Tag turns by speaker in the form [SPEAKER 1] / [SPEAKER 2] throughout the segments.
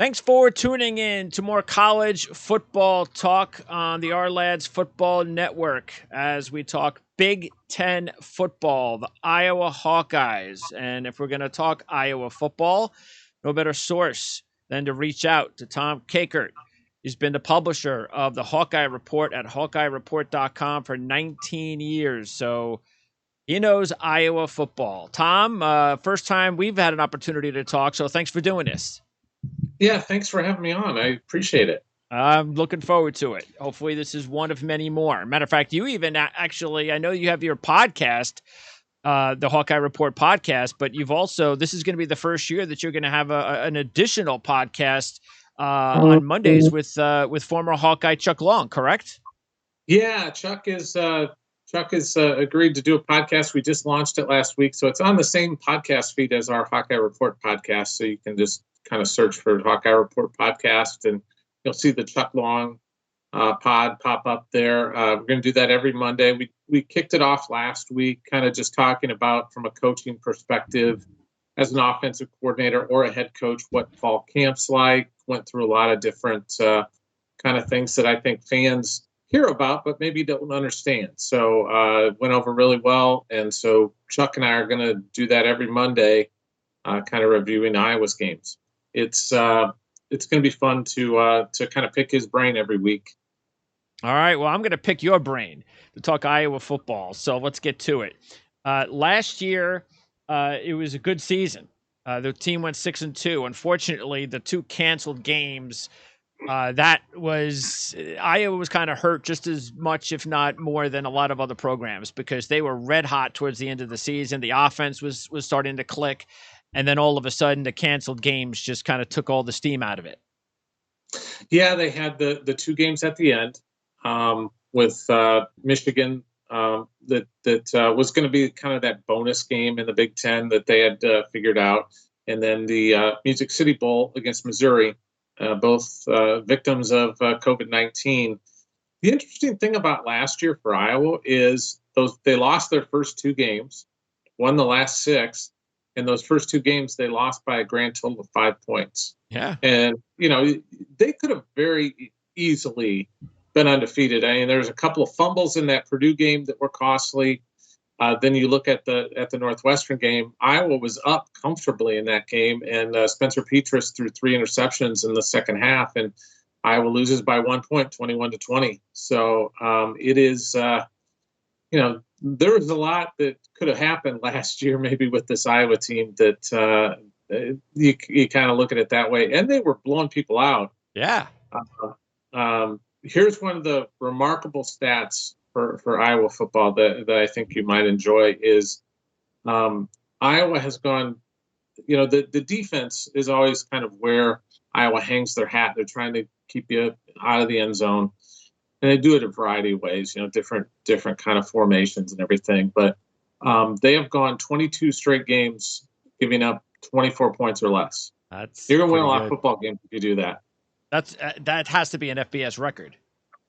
[SPEAKER 1] Thanks for tuning in to more college football talk on the Our Lads Football Network as we talk Big Ten football, the Iowa Hawkeyes. And if we're going to talk Iowa football, no better source than to reach out to Tom Kakert. He's been the publisher of the Hawkeye Report at HawkeyeReport.com for 19 years. So he knows Iowa football. Tom, first time we've had an opportunity to talk, so thanks for doing this.
[SPEAKER 2] Yeah, thanks for having me on. I appreciate it.
[SPEAKER 1] I'm looking forward to it. Hopefully this is one of many more. Matter of fact, you even actually, I know you have your podcast, the Hawkeye Report podcast, but you've also, this is going to be the first year that you're going to have an additional podcast on Mondays with former Hawkeye Chuck Long, correct?
[SPEAKER 2] Yeah, Chuck has agreed to do a podcast. We just launched it last week, so it's on the same podcast feed as our Hawkeye Report podcast. So you can just kind of search for Hawkeye Report podcast, and you'll see the Chuck Long pod pop up there. We're going to do that every Monday. We kicked it off last week, kind of just talking about from a coaching perspective as an offensive coordinator or a head coach, what fall camp's like. Went through a lot of different kind of things that I think fans hear about, but maybe don't understand. So went over really well. And so Chuck and I are going to do that every Monday, kind of reviewing Iowa's games. It's going to be fun to kind of pick his brain every week.
[SPEAKER 1] All right. Well, I'm going to pick your brain to talk Iowa football. So let's get to it. Last year, it was a good season. The team went 6-2. Unfortunately, the two canceled games, Iowa was kind of hurt just as much, if not more, than a lot of other programs because they were red hot towards the end of the season. The offense was starting to click. And then all of a sudden, the canceled games just kind of took all the steam out of it.
[SPEAKER 2] Yeah, they had the two games at the end with Michigan that was going to be kind of that bonus game in the Big Ten that they had figured out. And then the Music City Bowl against Missouri, both victims of COVID-19. The interesting thing about last year for Iowa is they lost their first two games, won the last six. In those first two games, they lost by a grand total of 5 points.
[SPEAKER 1] Yeah.
[SPEAKER 2] And, they could have very easily been undefeated. I mean, there's a couple of fumbles in that Purdue game that were costly. Then you look at the Northwestern game, Iowa was up comfortably in that game. And Spencer Petras threw 3 interceptions in the second half. And Iowa loses by 1 point, 21-20. So it is, there was a lot that could have happened last year, maybe with this Iowa team that you kind of look at it that way. And they were blowing people out.
[SPEAKER 1] Yeah.
[SPEAKER 2] Here's one of the remarkable stats for Iowa football that I think you might enjoy is Iowa has gone, the defense is always kind of where Iowa hangs their hat. They're trying to keep you out of the end zone. And they do it a variety of ways, different kind of formations and everything. But they have gone 22 straight games, giving up 24 points or less. You're going to win a lot of football games if you do that.
[SPEAKER 1] That has to be an FBS record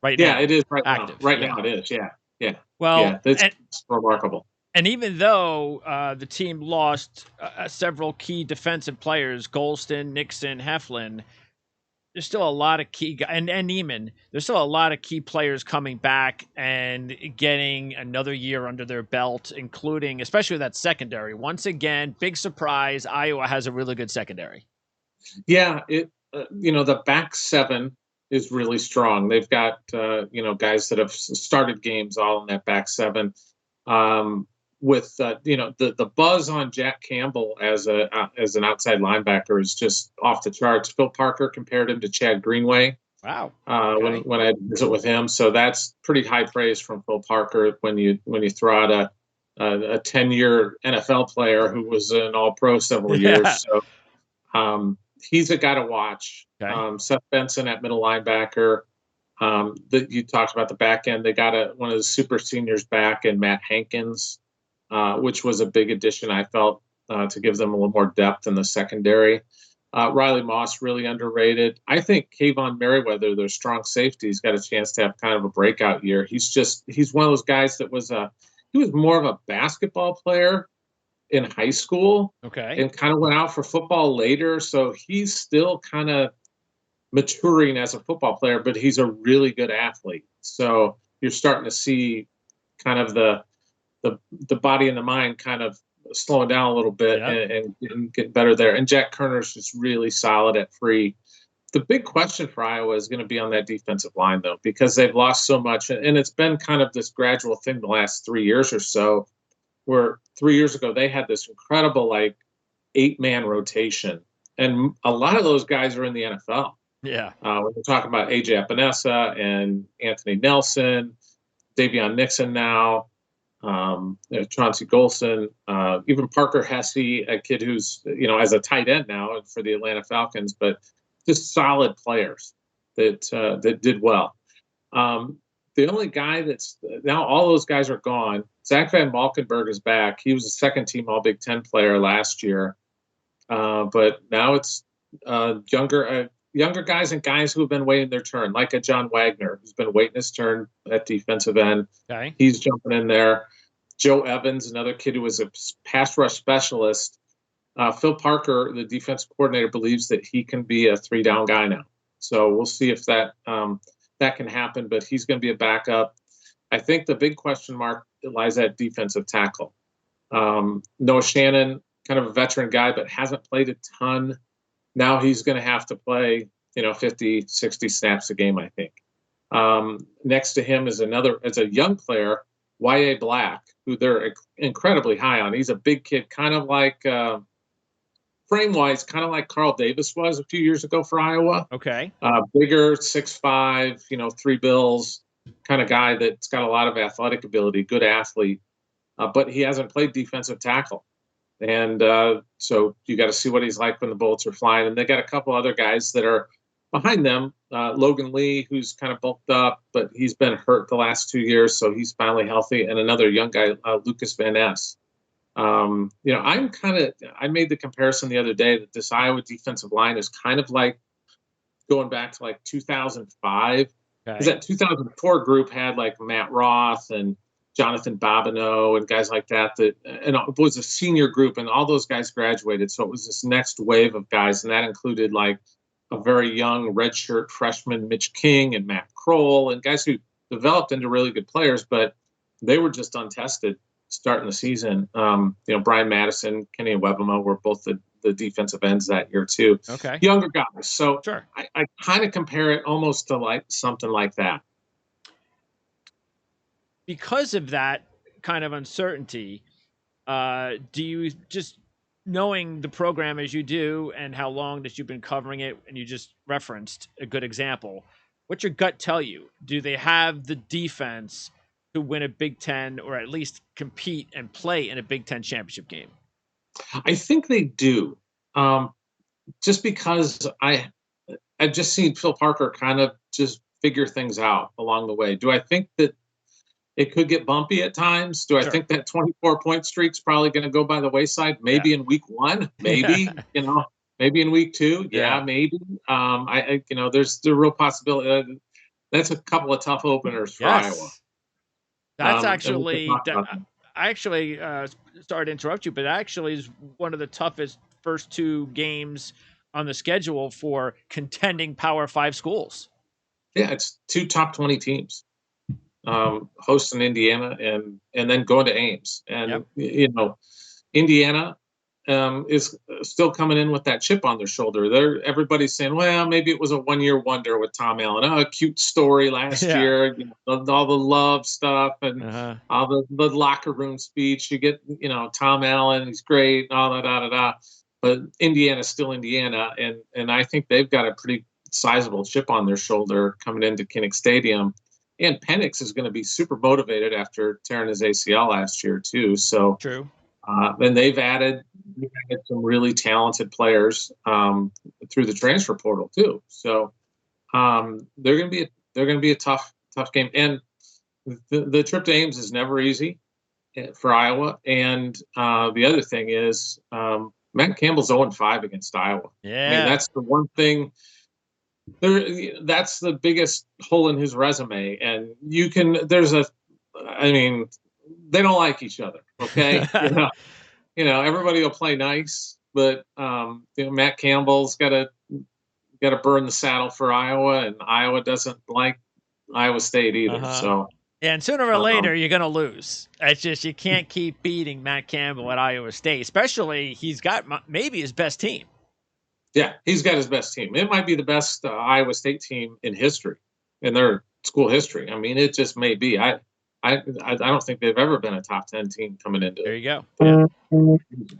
[SPEAKER 1] right now.
[SPEAKER 2] Yeah, it is right
[SPEAKER 1] active.
[SPEAKER 2] now. Right now it is, yeah.
[SPEAKER 1] Well,
[SPEAKER 2] it's remarkable.
[SPEAKER 1] And even though the team lost several key defensive players, Golston, Nixon, Heflin, there's still a lot of key guys, and Neiman, there's still a lot of key players coming back and getting another year under their belt, including, especially that secondary. Once again, big surprise, Iowa has a really good secondary.
[SPEAKER 2] Yeah, the back seven is really strong. They've got, guys that have started games all in that back seven. With the buzz on Jack Campbell as an outside linebacker is just off the charts. Phil Parker compared him to Chad Greenway.
[SPEAKER 1] Wow.
[SPEAKER 2] Okay. When I visit with him, so that's pretty high praise from Phil Parker when you throw out a 10-year NFL player who was an All-Pro several years. So he's a guy to watch. Okay. Seth Benson at middle linebacker. That you talked about the back end. They got one of the super seniors back in Matt Hankins. Which was a big addition, I felt, to give them a little more depth in the secondary. Riley Moss, really underrated. I think Kayvon Merriweather, their strong safety, has got a chance to have kind of a breakout year. He's one of those guys that he was more of a basketball player in high school.
[SPEAKER 1] Okay.
[SPEAKER 2] And kind of went out for football later. So he's still kind of maturing as a football player, but he's a really good athlete. So you're starting to see kind of the body and the mind kind of slowing down a little bit and getting better there. And Jack Kerner's just really solid at free. The big question for Iowa is going to be on that defensive line, though, because they've lost so much. And it's been kind of this gradual thing the last 3 years or so, where 3 years ago they had this incredible, like, 8-man rotation. And a lot of those guys are in the NFL.
[SPEAKER 1] Yeah.
[SPEAKER 2] When we're talking about A.J. Epinesa and Anthony Nelson, Davion Nixon now, Chauncey Golson, even Parker Hesse, a kid who's, as a tight end now for the Atlanta Falcons, but just solid players that did well. The only guy that's now, all those guys are gone. Zach Van Valkenburg is back. He was a second-team All Big Ten player last year, but now it's younger guys and guys who have been waiting their turn, like a John Wagner, who's been waiting his turn at defensive end.
[SPEAKER 1] Okay.
[SPEAKER 2] He's jumping in there. Joe Evans, another kid who was a pass rush specialist. Phil Parker, the defensive coordinator, believes that he can be a 3-down guy now. So we'll see if that can happen, but he's going to be a backup. I think the big question mark lies at defensive tackle. Noah Shannon, kind of a veteran guy, but hasn't played a ton. Now he's going to have to play, 50, 60 snaps a game, I think. Next to him is a young player, Y.A. Black, who they're incredibly high on. He's a big kid, kind of like frame-wise, kind of like Carl Davis was a few years ago for Iowa.
[SPEAKER 1] Okay.
[SPEAKER 2] Bigger, 6'5", 3 bills, kind of guy that's got a lot of athletic ability, good athlete, but he hasn't played defensive tackle. And so you got to see what he's like when the bullets are flying. And they got a couple other guys that are behind them. Logan Lee, who's kind of bulked up, but he's been hurt the last 2 years, so he's finally healthy. And another young guy, Lucas Van Ness. I made the comparison the other day that this Iowa defensive line is kind of like going back to like 2005. Because that 2004 group had like Matt Roth and Jonathan Bobineau and guys like that, and it was a senior group, and all those guys graduated. So it was this next wave of guys, and that included like a very young redshirt freshman Mitch King and Matt Kroll, and guys who developed into really good players, but they were just untested starting the season. Brian Madison, Kenny Webema were both the defensive ends that year too.
[SPEAKER 1] Okay.
[SPEAKER 2] Younger guys. So
[SPEAKER 1] sure.
[SPEAKER 2] I kind of compare it almost to like something like that.
[SPEAKER 1] Because of that kind of uncertainty, do you, just knowing the program as you do and how long that you've been covering it, and you just referenced a good example, what's your gut tell you? Do they have the defense to win a Big Ten, or at least compete and play in a Big Ten championship game?
[SPEAKER 2] I think they do. Just because I've just seen Phil Parker kind of just figure things out along the way. Do I think that it could get bumpy at times? Do I think that 24-point streak's probably going to go by the wayside? Maybe in week 1, maybe, maybe in week 2. Yeah, maybe. There's the real possibility. That's a couple of tough openers for Iowa.
[SPEAKER 1] That's actually, I actually sorry to interrupt you, but actually is one of the toughest first 2 games on the schedule for contending Power 5 schools.
[SPEAKER 2] Yeah, it's 2 top 20 teams. Hosting Indiana and then going to Ames. And, Indiana is still coming in with that chip on their shoulder. Everybody's saying, well, maybe it was a one-year wonder with Tom Allen. A cute story last year, all the love stuff and all the locker room speech. You get, Tom Allen, he's great, all that, But Indiana's still Indiana, and I think they've got a pretty sizable chip on their shoulder coming into Kinnick Stadium. And Penix is going to be super motivated after tearing his ACL last year too. So
[SPEAKER 1] true.
[SPEAKER 2] And they've added some really talented players through the transfer portal too. So they're going to be a tough game. And the trip to Ames is never easy for Iowa. And the other thing is Matt Campbell's 0-5 against Iowa.
[SPEAKER 1] Yeah,
[SPEAKER 2] I mean, that's the one thing. That's the biggest hole in his resume, and they don't like each other. Okay, everybody will play nice, but Matt Campbell's got to got to burn the saddle for Iowa, and Iowa doesn't like Iowa State either. So.
[SPEAKER 1] Yeah, and sooner or later you're going to lose. It's just you can't keep beating Matt Campbell at Iowa State, especially he's got maybe his best team.
[SPEAKER 2] Yeah, he's got his best team. It might be the best Iowa State team in history, in their school history. I mean, it just may be. I don't think they've ever been a top 10 team coming into it.
[SPEAKER 1] There you go. Yeah.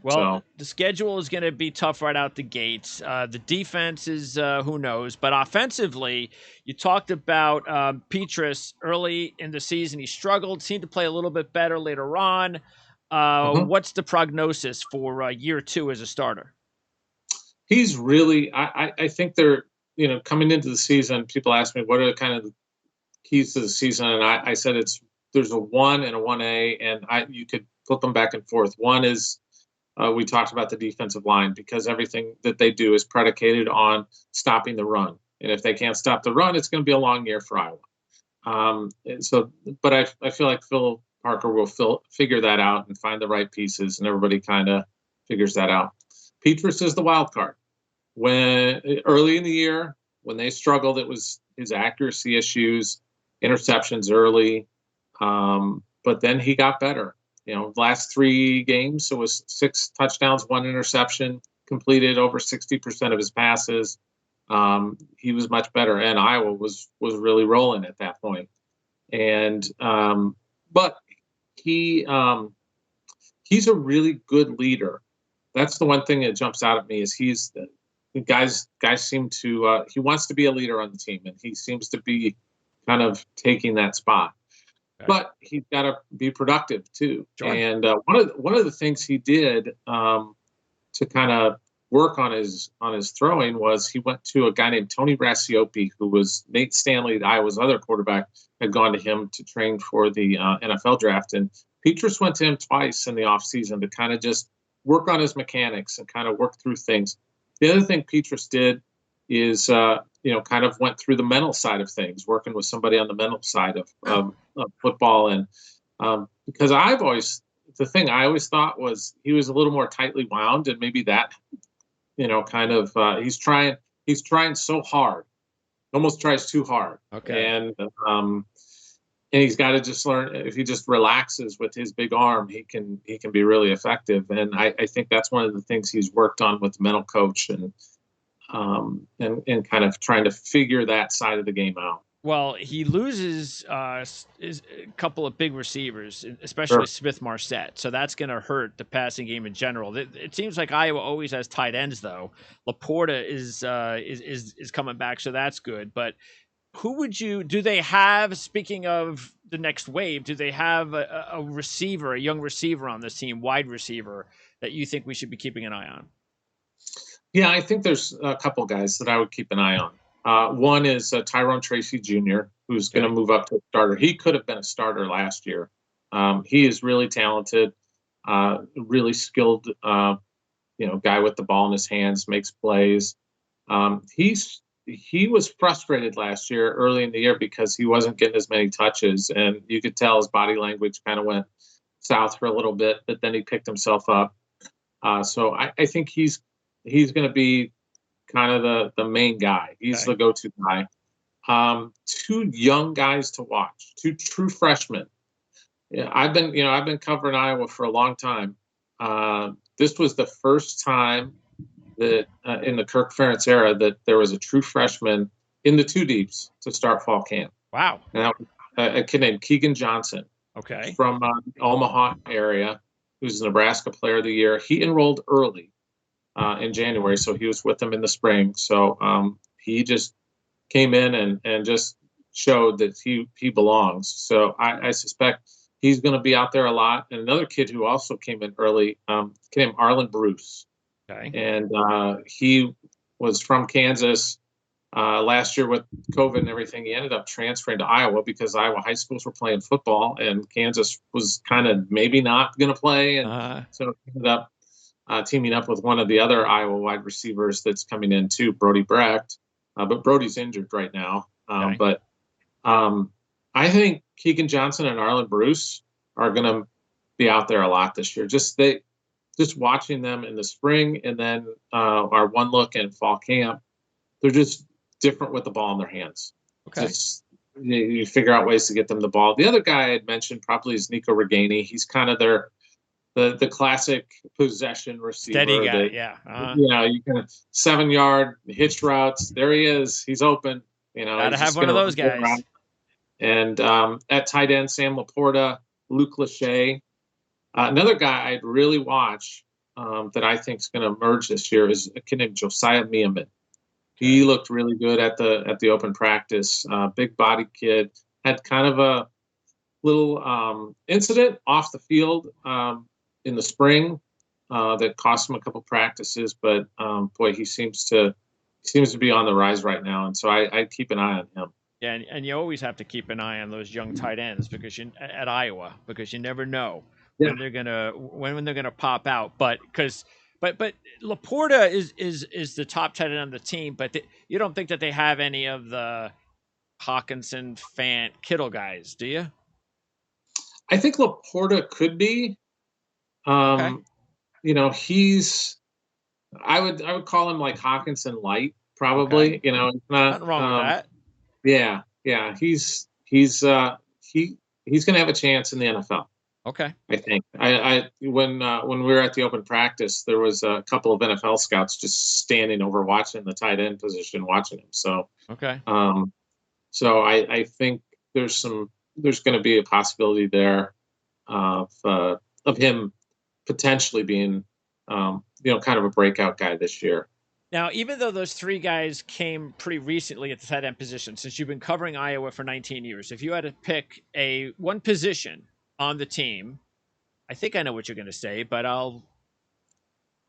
[SPEAKER 1] Well,
[SPEAKER 2] So.
[SPEAKER 1] the schedule is going to be tough right out the gates. The defense is who knows, but offensively, you talked about Petras early in the season. He struggled, seemed to play a little bit better later on. What's the prognosis for year 2 as a starter?
[SPEAKER 2] He's really. I think they're coming into the season. People ask me what are the kind of keys to the season, and I said there's a 1 and a 1A, and you could flip them back and forth. One is we talked about the defensive line, because everything that they do is predicated on stopping the run. And if they can't stop the run, it's going to be a long year for Iowa. But I feel like Phil Parker will figure that out and find the right pieces, and everybody kind of figures that out. Petras is the wild card. When early in the year, when they struggled, it was his accuracy issues, interceptions early. But then he got better. Last 3 games, it was 6 touchdowns, 1 interception, completed over 60% of his passes. He was much better, and Iowa was really rolling at that point. And but he's a really good leader. That's the one thing that jumps out at me is guys seem to he wants to be a leader on the team, and he seems to be kind of taking that spot. Okay. But he's got to be productive too. Sure. And one of the things he did to kind of work on his throwing was he went to a guy named Tony Rasiopi, who was Nate Stanley, Iowa's other quarterback, had gone to him to train for the NFL draft. And Petras went to him twice in the offseason to kind of just work on his mechanics and kind of work through things. The other thing Petras did is, kind of went through the mental side of things, working with somebody on the mental side of football. And because the thing I always thought was he was a little more tightly wound, and maybe that, he's trying so hard, almost tries too hard.
[SPEAKER 1] Okay.
[SPEAKER 2] And he's got to just learn, if he just relaxes with his big arm, he can be really effective. And I think that's one of the things he's worked on with the mental coach and kind of trying to figure that side of the game out.
[SPEAKER 1] Well, he loses a couple of big receivers, especially Smith-Marset. So that's going to hurt the passing game in general. It seems like Iowa always has tight ends, though. Laporta is coming back, so that's good. But do they have, speaking of the next wave, do they have a receiver, a young receiver on this team, wide receiver, that you think we should be keeping an eye on?
[SPEAKER 2] Yeah, I think there's a couple guys that I would keep an eye on. One is Tyrone Tracy Jr., who's going to move up to a starter. He could have been a starter last year. He is really talented, really skilled, guy with the ball in his hands, makes plays. He was frustrated last year, early in the year, because he wasn't getting as many touches, and you could tell his body language kind of went south for a little bit, but then he picked himself up. So I think he's going to be kind of the main guy. He's the go-to guy. 2 young guys to watch, 2 true freshmen. Yeah, I've been covering Iowa for a long time. This was the first time that in the Kirk Ferentz era that there was a true freshman in the 2 deeps to start fall camp.
[SPEAKER 1] Wow.
[SPEAKER 2] Now, a kid named Keegan Johnson.
[SPEAKER 1] Okay.
[SPEAKER 2] From the Omaha area, who's the Nebraska Player of the Year. He enrolled early in January, so he was with them in the spring. So he just came in and just showed that he belongs. So I suspect he's going to be out there a lot. And another kid who also came in early, named Arlen Bruce.
[SPEAKER 1] Okay.
[SPEAKER 2] And he was from Kansas last year with COVID and everything. He ended up transferring to Iowa because Iowa high schools were playing football, and Kansas was kind of maybe not going to play. And so he ended up teaming up with one of the other Iowa wide receivers that's coming in too, Brody Brecht. But Brody's injured right now. But I think Keegan Johnson and Arlen Bruce are going to be out there a lot this year. Just watching them in the spring, and then our one look in fall camp. they're just different with the ball in their hands.
[SPEAKER 1] Okay.
[SPEAKER 2] Just you figure out ways to get them the ball. The other guy I had mentioned probably is Nico Reganey. He's kind of the classic possession receiver.
[SPEAKER 1] Steady guy,
[SPEAKER 2] that,
[SPEAKER 1] yeah.
[SPEAKER 2] you can 7-yard hitch routes. There he is. He's open.
[SPEAKER 1] Gotta
[SPEAKER 2] he's
[SPEAKER 1] have
[SPEAKER 2] just
[SPEAKER 1] one of
[SPEAKER 2] gonna
[SPEAKER 1] those guys.
[SPEAKER 2] around. And at tight end, Sam Laporta, Luke Lachey. Another guy I'd really watch that I think is going to emerge this year is a kid named Josiah Miamin. He looked really good at the open practice. Big body kid, had kind of a little incident off the field in the spring that cost him a couple practices, but boy, he seems to be on the rise right now, and so I keep an eye on him.
[SPEAKER 1] Yeah, and you always have to keep an eye on those young tight ends at Iowa, because you never know when they're gonna pop out. But Laporta is the top tight end on the team, but you don't think that they have any of the Hawkinson, Fant, Kittle guys, do you?
[SPEAKER 2] I think Laporta could be.
[SPEAKER 1] Okay.
[SPEAKER 2] I would call him like Hawkinson light, probably.
[SPEAKER 1] Okay.
[SPEAKER 2] It's not
[SPEAKER 1] Nothing wrong with that.
[SPEAKER 2] Yeah, he's going to have a chance in the NFL.
[SPEAKER 1] Okay.
[SPEAKER 2] I think. When we were at the open practice, there was a couple of NFL scouts just standing over watching the tight end position, watching him. So
[SPEAKER 1] okay.
[SPEAKER 2] So I think there's going to be a possibility there of him potentially being kind of a breakout guy this year.
[SPEAKER 1] Now, even though those three guys came pretty recently at the tight end position, since you've been covering Iowa for 19 years, if you had to pick one position on the team, I think I know what you're going to say, but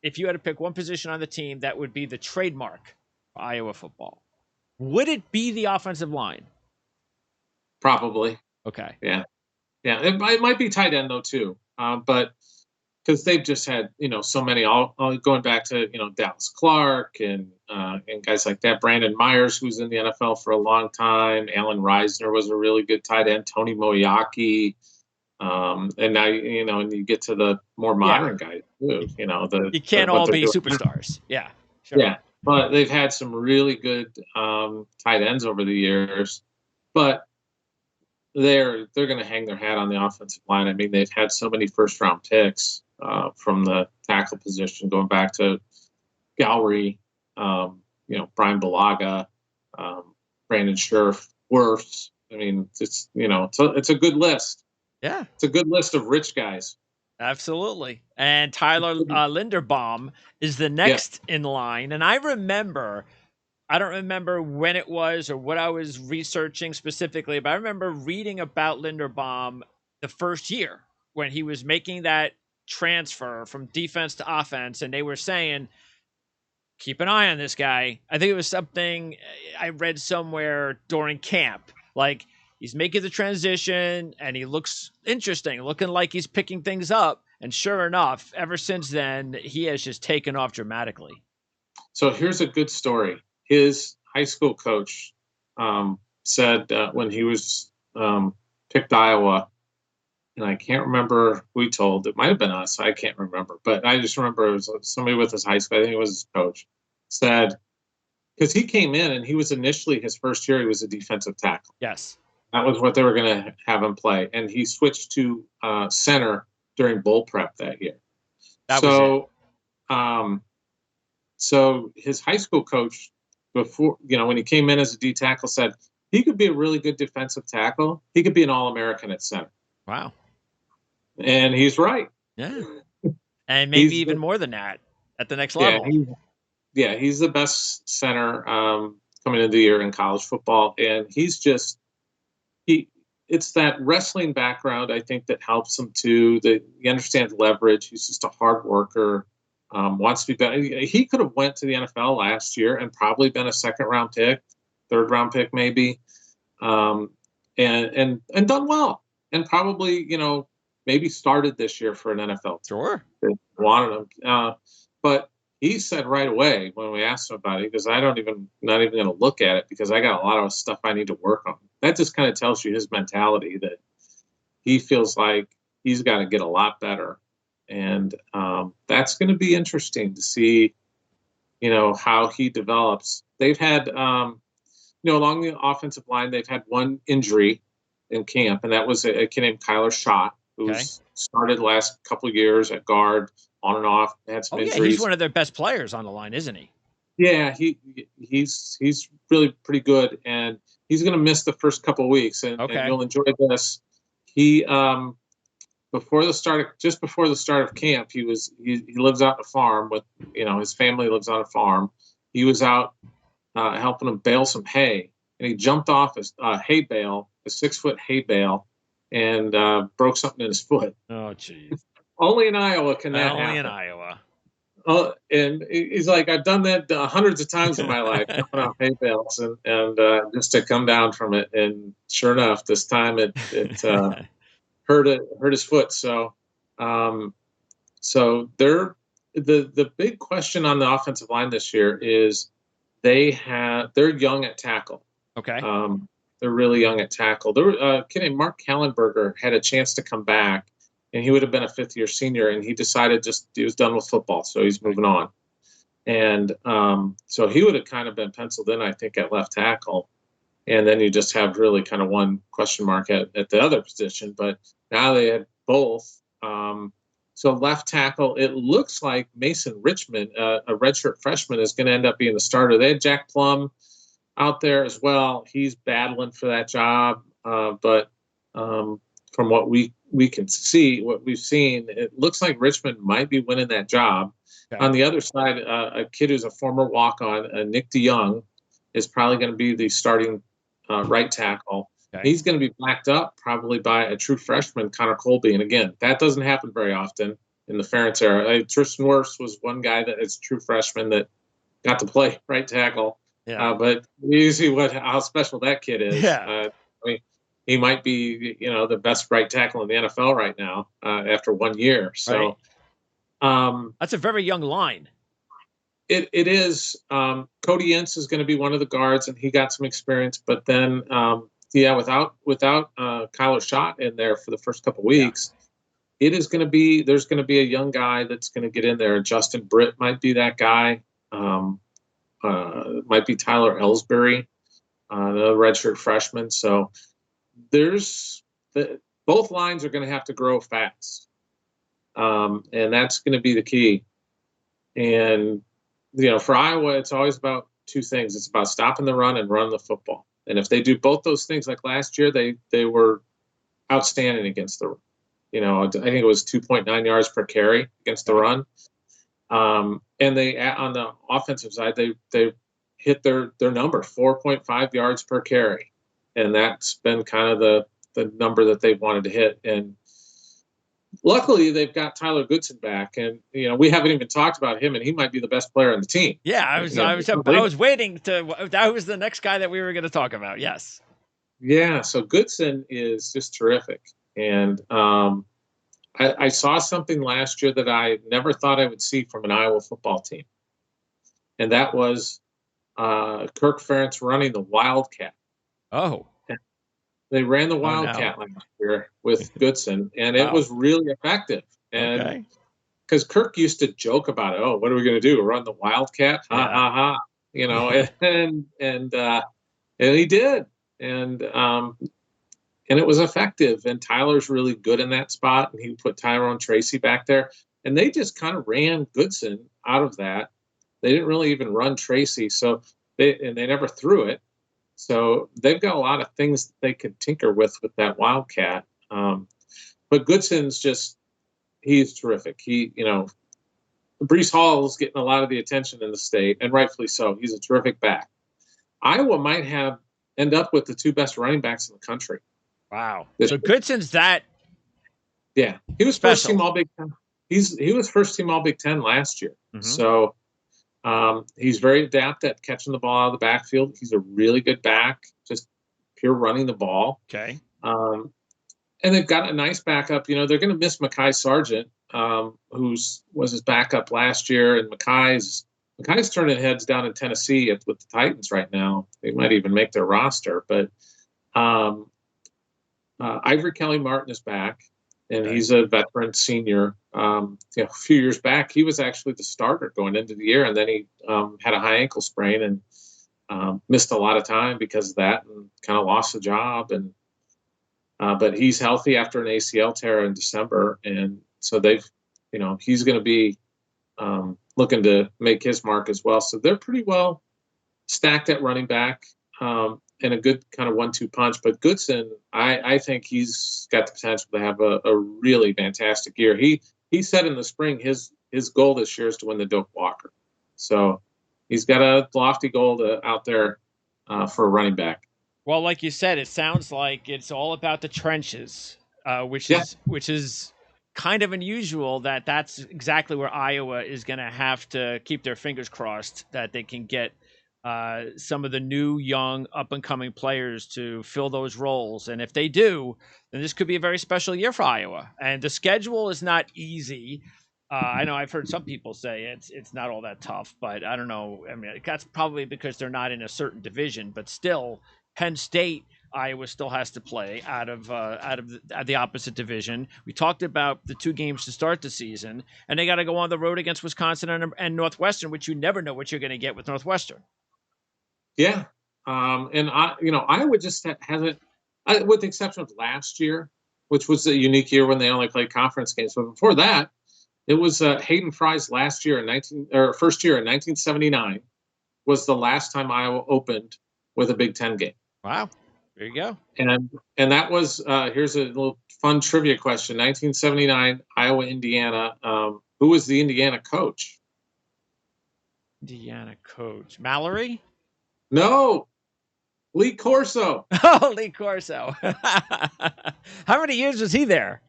[SPEAKER 1] if you had to pick one position on the team that would be the trademark for Iowa football, would it be the offensive line?
[SPEAKER 2] Probably.
[SPEAKER 1] Okay.
[SPEAKER 2] Yeah. It might be tight end though too, but because they've just had so many, all going back to Dallas Clark and guys like that, Brandon Myers, who's in the NFL for a long time, Alan Reisner was a really good tight end, Tony Moyaki, and now and you get to the more modern guys too.
[SPEAKER 1] You can't all be superstars. Yeah, sure.
[SPEAKER 2] Yeah, but they've had some really good tight ends over the years, but they're going to hang their hat on the offensive line. I mean, they've had so many first round picks from the tackle position, going back to Gallery, Brian Balaga, Brandon Scherf, Wirfs. I mean, it's a good list.
[SPEAKER 1] Yeah,
[SPEAKER 2] it's a good list of rich guys.
[SPEAKER 1] Absolutely. And Tyler Linderbaum is the next in line. And I don't remember when it was or what I was researching specifically, but I remember reading about Linderbaum the first year when he was making that transfer from defense to offense, and they were saying, keep an eye on this guy. I think it was something I read somewhere during camp. Like, he's making the transition, and he looks interesting, looking like he's picking things up. And sure enough, ever since then, he has just taken off dramatically.
[SPEAKER 2] So here's a good story. His high school coach said when he was picked Iowa, and I can't remember who he told. It might have been us. I can't remember. But I just remember it was somebody with his high school. I think it was his coach. Said, because he came in and he was initially, his first year, he was a defensive tackle.
[SPEAKER 1] Yes.
[SPEAKER 2] That was what they were going to have him play. And he switched to center during bowl prep that year. So his high school coach, before, when he came in as a D tackle, said he could be a really good defensive tackle. He could be an All-American at center.
[SPEAKER 1] Wow.
[SPEAKER 2] And he's right.
[SPEAKER 1] Yeah. And maybe even more than that at the next level.
[SPEAKER 2] He's the best center coming into the year in college football. And he's just, it's that wrestling background, I think, that helps him too. He understands leverage. He's just a hard worker. Wants to be better. He could have went to the NFL last year and probably been a second-round pick, third-round pick maybe, and done well. And probably, maybe started this year for an NFL team.
[SPEAKER 1] Sure.
[SPEAKER 2] They wanted him. But he said right away when we asked him about it, because not even going to look at it because I got a lot of stuff I need to work on. That just kind of tells you his mentality, that he feels like he's got to get a lot better. And that's going to be interesting to see, how he develops. they've had, along the offensive line, they've had one injury in camp, and that was a kid named Tyler Schott, who's started the last couple of years at guard, on and off, had some injuries.
[SPEAKER 1] He's one of their best players on the line, isn't he?
[SPEAKER 2] Yeah, he's really pretty good, and he's going to miss the first couple of weeks, and you'll enjoy this. He before the start of camp, he lives out on a farm with his family lives on a farm. He was out helping him bale some hay, and he jumped off a hay bale, a 6-foot hay bale, and broke something in his foot.
[SPEAKER 1] Oh, geez.
[SPEAKER 2] Only in Iowa can that happen.
[SPEAKER 1] Only in Iowa.
[SPEAKER 2] Oh, and he's like, I've done that hundreds of times in my life, jumping off hay bales, and just to come down from it. And sure enough, this time it hurt his foot. So, they're the big question on the offensive line this year is they're young at tackle.
[SPEAKER 1] Okay.
[SPEAKER 2] They're really young at tackle. There a kid named Mark Kallenberger had a chance to come back, and he would have been a 5th-year senior, and he decided he was done with football, so he's moving on. And so he would have kind of been penciled in, I think, at left tackle. And then you just have really kind of one question mark at the other position. But now they had both. So left tackle, it looks like Mason Richmond, a redshirt freshman, is going to end up being the starter. They had Jack Plum out there as well. He's battling for that job. But from what we can see, what we've seen, it looks like Richmond might be winning that job. Okay. On the other side, a kid who's a former walk-on, Nick DeYoung, is probably going to be the starting right tackle. Okay. He's going to be backed up probably by a true freshman, Connor Colby. And again, that doesn't happen very often in the Ferentz era. Tristan Wirfs was one guy that is a true freshman that got to play right tackle. Yeah. But you see how special that kid is.
[SPEAKER 1] Yeah.
[SPEAKER 2] He might be, the best right tackle in the NFL right now after 1 year. So
[SPEAKER 1] that's a very young line.
[SPEAKER 2] It is. Cody Ince is going to be one of the guards, and he got some experience. But then, without Kyler Schott in there for the first couple of weeks, there's going to be a young guy that's going to get in there. Justin Britt might be that guy. Might be Tyler Ellsbury, the redshirt freshman. So both lines are going to have to grow fast, and that's going to be the key. And for Iowa, it's always about two things. It's about stopping the run and running the football. And if they do both those things, like last year, they were outstanding against the run. I think it was 2.9 yards per carry against the run. And they, on the offensive side, they hit their number, 4.5 yards per carry. And that's been kind of the number that they've wanted to hit. And luckily, they've got Tyler Goodson back, and we haven't even talked about him, and he might be the best player on the team.
[SPEAKER 1] Yeah, I was waiting to. That was the next guy that we were going to talk about. Yes.
[SPEAKER 2] Yeah, so Goodson is just terrific, and I saw something last year that I never thought I would see from an Iowa football team, and that was Kirk Ferentz running the Wildcat.
[SPEAKER 1] Oh.
[SPEAKER 2] They ran the Wildcat last year with Goodson, and it was really effective. And because Kirk used to joke about it, what are we going to do? Run the Wildcat? Ha ha ha! And he did, and it was effective. And Tyler's really good in that spot, and he put Tyrone Tracy back there, and they just kind of ran Goodson out of that. They didn't really even run Tracy, so they never threw it. So they've got a lot of things that they could tinker with that Wildcat. But Goodson's he's terrific. Breece Hall is getting a lot of the attention in the state, and rightfully so. He's a terrific back. Iowa might end up with the two best running backs in the country.
[SPEAKER 1] Wow. So Goodson's that.
[SPEAKER 2] Yeah. He was first team All Big Ten. He was first team All Big Ten last year. Mm-hmm. So he's very adept at catching the ball out of the backfield. He's a really good back, just pure running the ball.
[SPEAKER 1] Okay.
[SPEAKER 2] And they've got a nice backup. They're going to miss Mekhi Sargent, was his backup last year, and Mekhi's turning heads down in Tennessee with the Titans right now. They might even make their roster, but Ivory Kelly Martin is back, and he's a veteran senior. A few years back, he was actually the starter going into the year, and then he had a high ankle sprain, and missed a lot of time because of that and kind of lost the job. And but he's healthy after an ACL tear in December, and so he's going to be looking to make his mark as well. So they're pretty well stacked at running back, and a good kind of 1-2 punch. But Goodson, I think he's got the potential to have a really fantastic year. He said in the spring his goal this year is to win the Doak Walker. So he's got a lofty goal out there for a running back.
[SPEAKER 1] Well, like you said, it sounds like it's all about the trenches, which is kind of unusual. That's exactly where Iowa is going to have to keep their fingers crossed that they can get some of the new, young, up-and-coming players to fill those roles. And if they do, then this could be a very special year for Iowa. And the schedule is not easy. I know I've heard some people say it's not all that tough, but I don't know. I mean, that's probably because they're not in a certain division, but still, Penn State, Iowa still has to play out of the opposite division. We talked about the 2 games to start the season, and they got to go on the road against Wisconsin and Northwestern, which you never know what you're going to get with Northwestern.
[SPEAKER 2] Yeah, and Iowa just hasn't, with the exception of last year, which was a unique year when they only played conference games. But before that, it was Hayden Fry's first year in 1979 was the last time Iowa opened with a Big Ten game.
[SPEAKER 1] Wow, there you go.
[SPEAKER 2] And that was here's a little fun trivia question: 1979, Iowa, Indiana. Who was the Indiana coach?
[SPEAKER 1] Indiana coach Mallory?
[SPEAKER 2] No, Lee Corso.
[SPEAKER 1] Oh, Lee Corso. How many years was he there?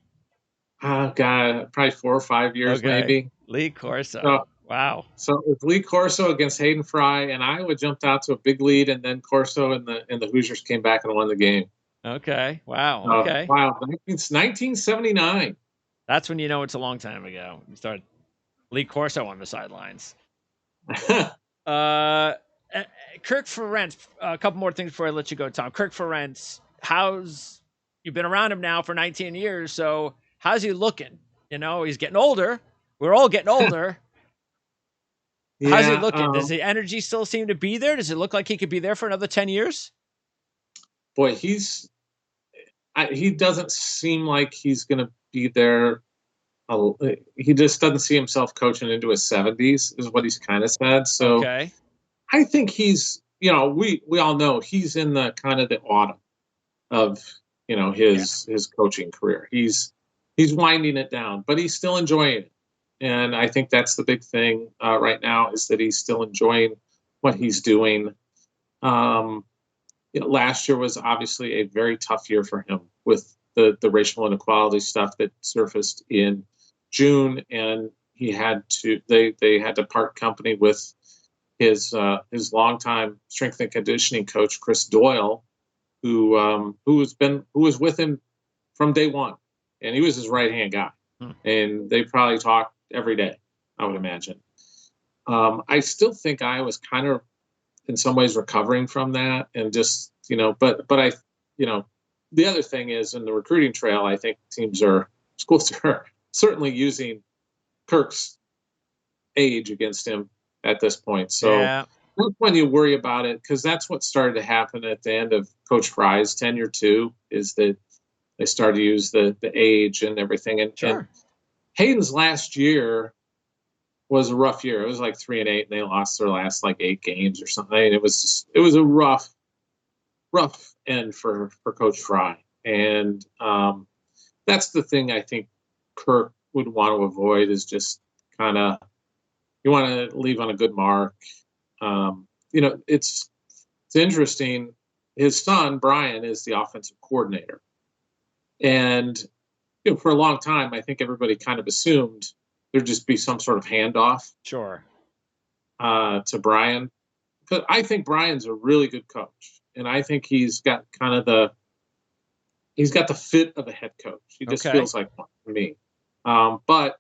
[SPEAKER 2] Oh, God, probably 4 or 5 years, maybe.
[SPEAKER 1] Lee Corso. Wow.
[SPEAKER 2] So it was Lee Corso against Hayden Fry, and Iowa jumped out to a big lead, and then Corso and the Hoosiers came back and won the game.
[SPEAKER 1] Okay. Wow. Okay.
[SPEAKER 2] Wow. 1979.
[SPEAKER 1] That's when you know it's a long time ago. You start Lee Corso on the sidelines. Kirk Ferentz, a couple more things before I let you go, Tom. Kirk Ferentz, you've been around him now for 19 years, so how's he looking? You know, he's getting older. We're all getting older.
[SPEAKER 2] Yeah,
[SPEAKER 1] how's he looking? Does the energy still seem to be there? Does it look like he could be there for another 10 years?
[SPEAKER 2] Boy, he doesn't seem like he's going to be there. He just doesn't see himself coaching into his 70s, is what he's kind of said. So
[SPEAKER 1] okay.
[SPEAKER 2] I think he's, we all know he's in the kind of the autumn of, his coaching career. He's winding it down, but he's still enjoying it. And I think that's the big thing right now is that he's still enjoying what he's doing. Last year was obviously a very tough year for him with the racial inequality stuff that surfaced in June, and they had to part company with his longtime strength and conditioning coach Chris Doyle, who was with him from day one, and he was his right hand guy, and they probably talked every day, I would imagine. I still think I was kind of in some ways recovering from that, and just but I the other thing is in the recruiting trail, I think schools are certainly using Kirk's age against him at this point. So that's when you worry about it, because that's what started to happen at the end of Coach Fry's tenure too, is that they started to use the age and everything. And Hayden's last year was a rough year. It was like 3-8, and they lost their last 8 games or something. It was a rough end for Coach Fry. And that's the thing I think Kirk would want to avoid, is just kind of, you want to leave on a good mark. It's interesting. His son, Brian, is the offensive coordinator. And for a long time, I think everybody kind of assumed there'd just be some sort of handoff to Brian. But I think Brian's a really good coach. And I think he's got the fit of a head coach. He just feels like one to me. But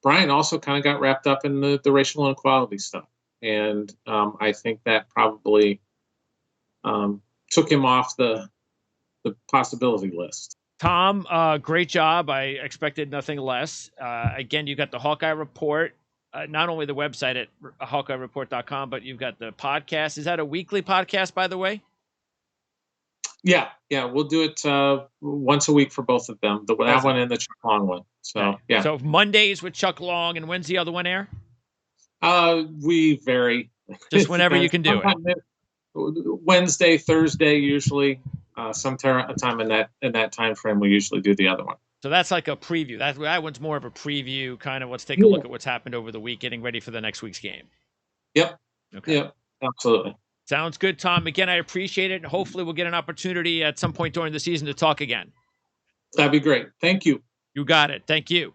[SPEAKER 2] Brian also kind of got wrapped up in the racial inequality stuff. And I think that probably took him off the possibility list.
[SPEAKER 1] Tom, great job. I expected nothing less. Again, you got the Hawkeye Report. not only the website at HawkeyeReport.com, but you've got the podcast. Is that a weekly podcast, by the way?
[SPEAKER 2] Yeah, we'll do it once a week for both of them. That one and the Chuck Long one. So
[SPEAKER 1] okay.
[SPEAKER 2] yeah.
[SPEAKER 1] So Mondays with Chuck Long, and when's the other one air?
[SPEAKER 2] We vary.
[SPEAKER 1] Just whenever you can do it.
[SPEAKER 2] Wednesday, Thursday, usually. Sometime in that time frame, we usually do the other one.
[SPEAKER 1] So that's like a preview. That one's more of a preview, kind of let's take a look at what's happened over the week, getting ready for the next week's game.
[SPEAKER 2] Yep.
[SPEAKER 1] Okay.
[SPEAKER 2] Yep. Absolutely.
[SPEAKER 1] Sounds good, Tom. Again, I appreciate it. Hopefully we'll get an opportunity at some point during the season to talk again.
[SPEAKER 2] That'd be great. Thank you.
[SPEAKER 1] You got it. Thank you.